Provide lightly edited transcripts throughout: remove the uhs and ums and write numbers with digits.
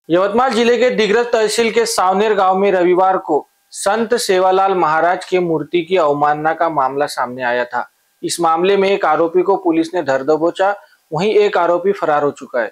यवतमाल जिले के दिग्रस तहसील के सावनेर गांव में रविवार को संत सेवालाल महाराज के मूर्ति की अवमानना का मामला सामने आया था। इस मामले में एक आरोपी को पुलिस ने धर दबोचा, वहीं एक आरोपी फरार हो चुका है।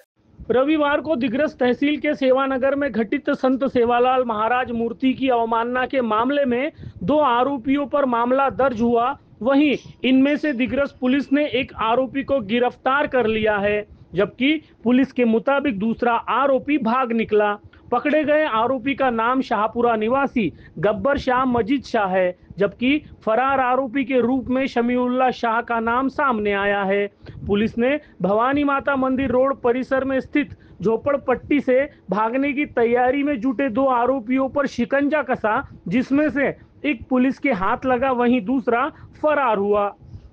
रविवार को दिग्रस तहसील के सेवानगर में घटित संत सेवालाल महाराज मूर्ति की अवमानना के मामले में 2 आरोपियों पर मामला दर्ज हुआ। वहीं इनमें से दिग्रस पुलिस ने एक आरोपी को गिरफ्तार कर लिया है, जबकि पुलिस के मुताबिक दूसरा आरोपी भाग निकला। पकड़े गए आरोपी का नाम शाहपुरा निवासी गब्बर शाह मजीद शाह है, जबकि फरार आरोपी के रूप में शमीउल्लाह शाह का नाम सामने आया है। पुलिस ने भवानी माता मंदिर रोड परिसर में स्थित झोपड़पट्टी से भागने की तैयारी में जुटे 2 आरोपियों पर शिकंजा कसा, जिसमें से एक पुलिस के हाथ लगा, वहीं दूसरा फरार हुआ।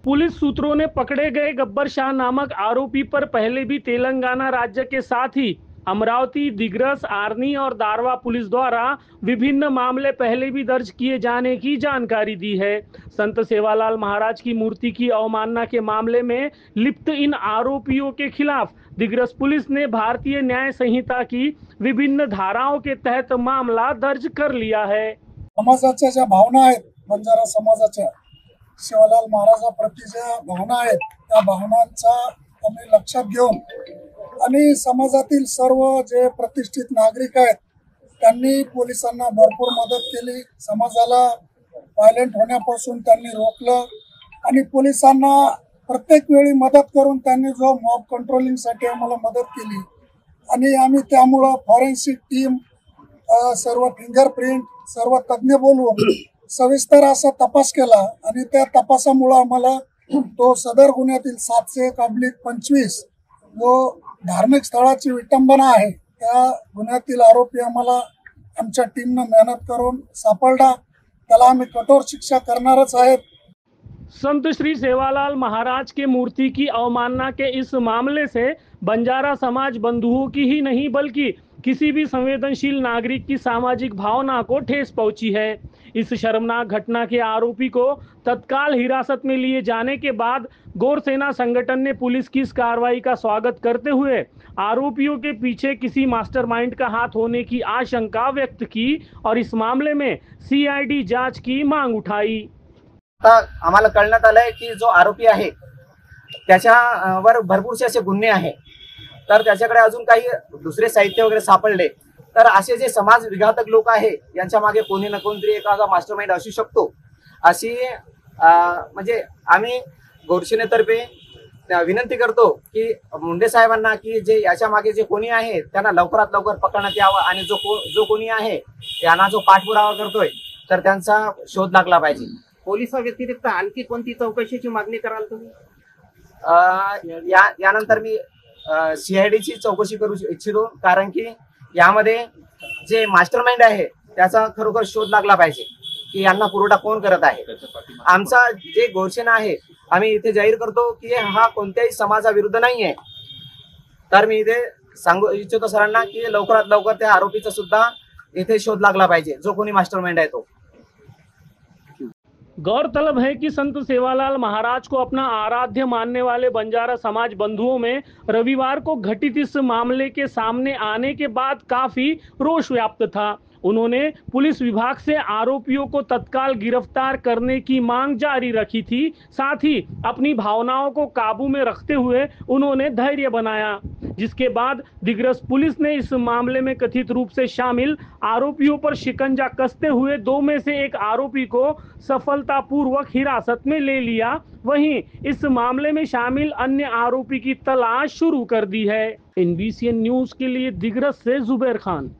पुलिस सूत्रों ने पकड़े गए गब्बर शाह नामक आरोपी पर पहले भी तेलंगाना राज्य के साथ ही अमरावती, दिग्रस, आर्नी और दारवा पुलिस द्वारा विभिन्न मामले पहले भी दर्ज किए जाने की जानकारी दी है। संत सेवालाल महाराज की मूर्ति की अवमानना के मामले में लिप्त इन आरोपियों के खिलाफ दिग्रस पुलिस ने भारतीय न्याय संहिता की विभिन्न धाराओं के तहत मामला दर्ज कर लिया है। समाजाच्या ज्या भावना आहेत, बंजारा समाजाच्या सेवालाल महाराजाप्रती ज्या भावना आहेत, त्या भावनांचा आम्ही लक्षात घेऊन आणि समाजातील सर्व जे प्रतिष्ठित नागरिक आहेत त्यांनी पोलिसांना भरपूर मदत केली। समाजाला व्हायलेंट होण्यापासून त्यांनी रोखलं आणि पोलिसांना प्रत्येक वेळी मदत करून त्यांनी जो मॉब कंट्रोलिंगसाठी आम्हाला मदत केली आणि आम्ही त्यामुळे फॉरेन्सिक टीम, सर्व फिंगरप्रिंट, सर्व तज्ञ बोलवून सविस्तर असा तपास केला आणि त्या तपासामुळे आम्हाला तो सदर गुन्ह्यातील 700/25 जो धार्मिक स्थळाची विटंबना आहे त्या गुन्ह्यातील आरोपी आम्हाला आमच्या टीमने मेहनत करून सापडला। त्याला आम्ही कठोर शिक्षा करणारच आहेत। संत श्री सेवालाल महाराज के मूर्ति की अवमानना के इस मामले से बंजारा समाज बंधुओं की ही नहीं बल्कि किसी भी संवेदनशील नागरिक की सामाजिक भावना को ठेस पहुंची है। इस शर्मनाक घटना के आरोपी को तत्काल हिरासत में लिए जाने के बाद गौरसेना संगठन ने पुलिस की इस कार्रवाई का स्वागत करते हुए आरोपियों के पीछे किसी मास्टरमाइंड का हाथ होने की आशंका व्यक्त की और इस मामले में CID जांच की मांग उठाई। आम्हाला कळण्यात आलंय की जो आरोपी आहे त्याच्यावर भरपूरसे असे गुन्हे आहे, तर त्याच्याकडे अजून काही दुसरे साहित्य वगैरे सापडले, तर असे जे समाज विघातक लोक आहे यांच्या मागे कोणी ना कोणतरी एखादा मास्टरमाइंड असू शकतो अशी म्हणजे आम्ही गौरसेनेतर्फे विनंती करतो की मुंडे साहेबांना की जे याच्या मागे जे कोणी आहे त्यांना लवकरात लवकर पकडण्यात यावं आणि जो कोणी आहे यांना जो पाठपुरावा करतोय तर त्यांचा शोध लागला पाहिजे। पोलिसा व्यतिरिक्त आणखी कोणती चौकशीची मागणी कराल तुम्ही? यानंतर मी CID ची चौकशी करू इच्छितो, कारण की यामध्ये जे मास्टरमाइंड आहे त्याचा खरोखर शोध लागला पाहिजे की यांना पुरवठा कोण करत आहे। आमचा जे गौरसेना आहे आम्ही इथे जाहीर करतो की हा कोणत्याही समाजाविरुद्ध नाही आहे। तर मी इथे सांगू इच्छितो सरांना की लवकरात लवकर त्या आरोपीचा सुद्धा इथे शोध लागला पाहिजे, जो कोणी मास्टरमाइंड आहे तो। गौरतलब है कि संत सेवालाल महाराज को अपना आराध्य मानने वाले बंजारा समाज बंधुओं में रविवार को घटित इस मामले के सामने आने के बाद काफी रोष व्याप्त था। उन्होंने पुलिस विभाग से आरोपियों को तत्काल गिरफ्तार करने की मांग जारी रखी थी। साथ ही अपनी भावनाओं को काबू में रखते हुए उन्होंने धैर्य बनाया, जिसके बाद दिग्रस पुलिस ने इस मामले में कथित रूप से शामिल आरोपियों पर शिकंजा कसते हुए 2 में से एक आरोपी को सफलतापूर्वक हिरासत में ले लिया। वहीं इस मामले में शामिल अन्य आरोपी की तलाश शुरू कर दी है। NBCN न्यूज के लिए दिग्रस से जुबैर खान।